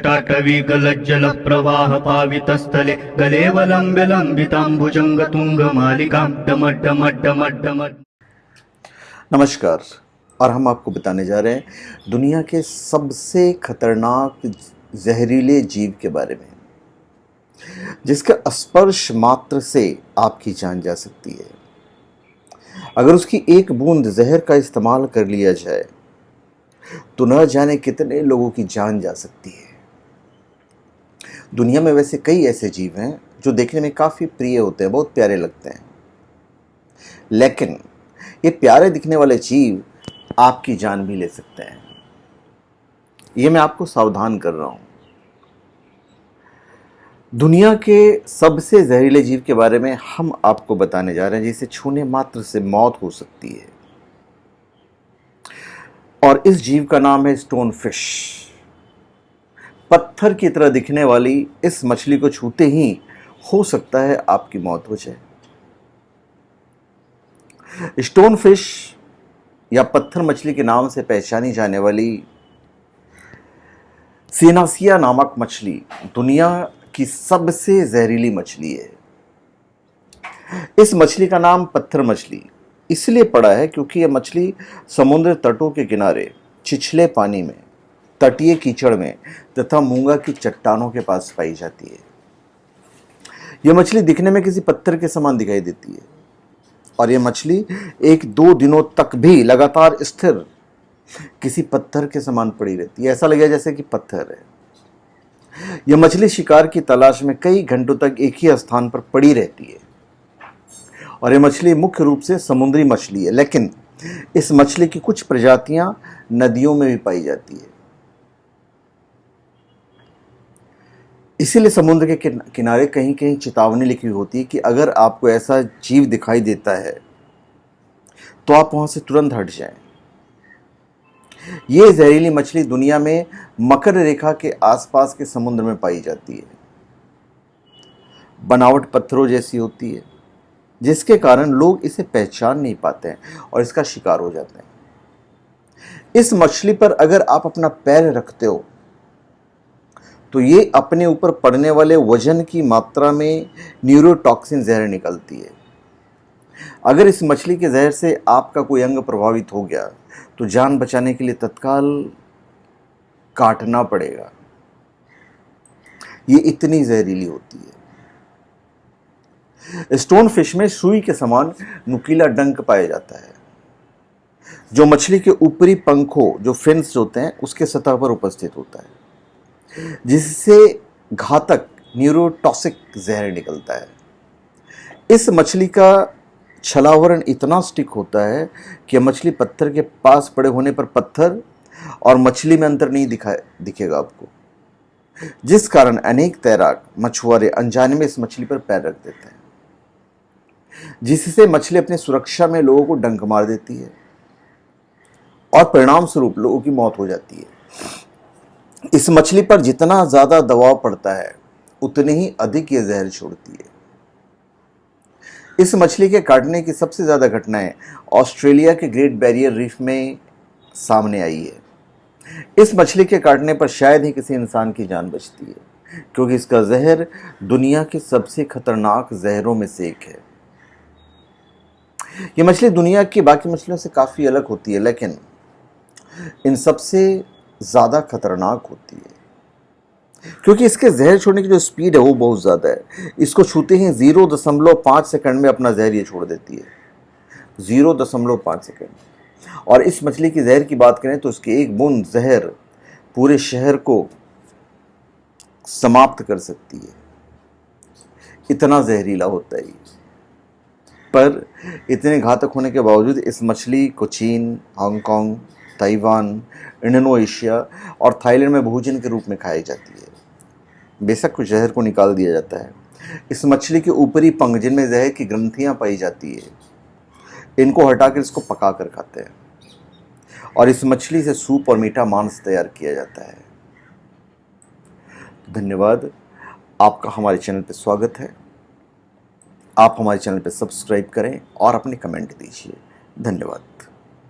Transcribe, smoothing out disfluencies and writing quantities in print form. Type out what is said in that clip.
जटाटवी गलज्जल प्रवाह पावितस्थले गलेवलम्ब्य लम्बिताम्बुजंग तुंग मालिकां डमड डमड डमड डमड। नमस्कार। और हम आपको बताने जा रहे हैं दुनिया के सबसे खतरनाक जहरीले जीव के बारे में, जिसका स्पर्श मात्र से आपकी जान जा सकती है। अगर उसकी एक बूंद जहर का इस्तेमाल कर लिया जाए तो न जाने कितने लोगों की जान जा सकती है। दुनिया में वैसे कई ऐसे जीव हैं जो देखने में काफ़ी प्रिय होते हैं, बहुत प्यारे लगते हैं, लेकिन ये प्यारे दिखने वाले जीव आपकी जान भी ले सकते हैं। ये मैं आपको सावधान कर रहा हूं। दुनिया के सबसे जहरीले जीव के बारे में हम आपको बताने जा रहे हैं, जिसे छूने मात्र से मौत हो सकती है। और इस जीव का नाम है स्टोन फिश। पत्थर की तरह दिखने वाली इस मछली को छूते ही हो सकता है आपकी मौत हो जाए। स्टोन फिश या पत्थर मछली के नाम से पहचानी जाने वाली सेनासिया नामक मछली दुनिया की सबसे जहरीली मछली है। इस मछली का नाम पत्थर मछली इसलिए पड़ा है क्योंकि यह मछली समुद्र तटों के किनारे, छिछले पानी में, तटीय कीचड़ में तथा मूंगा की चट्टानों के पास पाई जाती है। यह मछली दिखने में किसी पत्थर के समान दिखाई देती है और यह मछली 1-2 दिनों तक भी लगातार स्थिर किसी पत्थर के समान पड़ी रहती है। ऐसा लगेगा जैसे कि पत्थर है। यह मछली शिकार की तलाश में कई घंटों तक एक ही स्थान पर पड़ी रहती है और यह मछली मुख्य रूप से समुद्री मछली है, लेकिन इस मछली की कुछ प्रजातियां नदियों में भी पाई जाती है। इसीलिए समुद्र के किनारे कहीं कहीं चेतावनी लिखी होती है कि अगर आपको ऐसा जीव दिखाई देता है तो आप वहां से तुरंत हट जाएं। यह जहरीली मछली दुनिया में मकर रेखा के आसपास के समुद्र में पाई जाती है। बनावट पत्थरों जैसी होती है, जिसके कारण लोग इसे पहचान नहीं पाते हैं और इसका शिकार हो जाते हैं। इस मछली पर अगर आप अपना पैर रखते हो तो ये अपने ऊपर पड़ने वाले वजन की मात्रा में न्यूरोटॉक्सिन जहर निकलती है। अगर इस मछली के जहर से आपका कोई अंग प्रभावित हो गया तो जान बचाने के लिए तत्काल काटना पड़ेगा। ये इतनी जहरीली होती है। स्टोन फिश में सुई के समान नुकीला डंक पाया जाता है, जो मछली के ऊपरी पंखों, जो फिन्स होते हैं, उसके सतह पर उपस्थित होता है, जिससे घातक न्यूरोटॉक्सिक जहर निकलता है। इस मछली का छलावरण इतना स्टिक होता है कि मछली पत्थर के पास पड़े होने पर पत्थर और मछली में अंतर नहीं दिखेगा आपको, जिस कारण अनेक तैराक, मछुआरे अनजाने में इस मछली पर पैर रख देते हैं, जिससे मछली अपनी सुरक्षा में लोगों को डंक मार देती है और परिणाम स्वरूप लोगों की मौत हो जाती है। इस मछली पर जितना ज्यादा दबाव पड़ता है उतनी ही अधिक ये जहर छोड़ती है। इस मछली के काटने की सबसे ज्यादा घटनाएं ऑस्ट्रेलिया के ग्रेट बैरियर रीफ में सामने आई है। इस मछली के काटने पर शायद ही किसी इंसान की जान बचती है, क्योंकि इसका जहर दुनिया के सबसे खतरनाक जहरों में से एक है। ये मछली दुनिया की बाकी मछलियों से काफी अलग होती है, लेकिन इन सबसे ज्यादा खतरनाक होती है क्योंकि इसके जहर छोड़ने की जो स्पीड है वो बहुत ज्यादा है। इसको छूते ही 0.5 सेकंड में अपना जहर ये छोड़ देती है। 0.5 सेकंड। और इस मछली की जहर की बात करें तो इसकी एक बूंद जहर पूरे शहर को समाप्त कर सकती है। इतना जहरीला होता है। पर इतने घातक होने के बावजूद इस मछली को चीन, हांगकांग, ताइवान, इंडोनेशिया और थाईलैंड में भोजन के रूप में खाई जाती है। बेशक कुछ जहर को निकाल दिया जाता है। इस मछली के ऊपरी पंख, जिनमें जहर की ग्रंथियां पाई जाती है, इनको हटाकर इसको पका कर खाते हैं और इस मछली से सूप और मीठा मांस तैयार किया जाता है। धन्यवाद। आपका हमारे चैनल पर स्वागत है। आप हमारे चैनल पर सब्सक्राइब करें और अपने कमेंट दीजिए। धन्यवाद।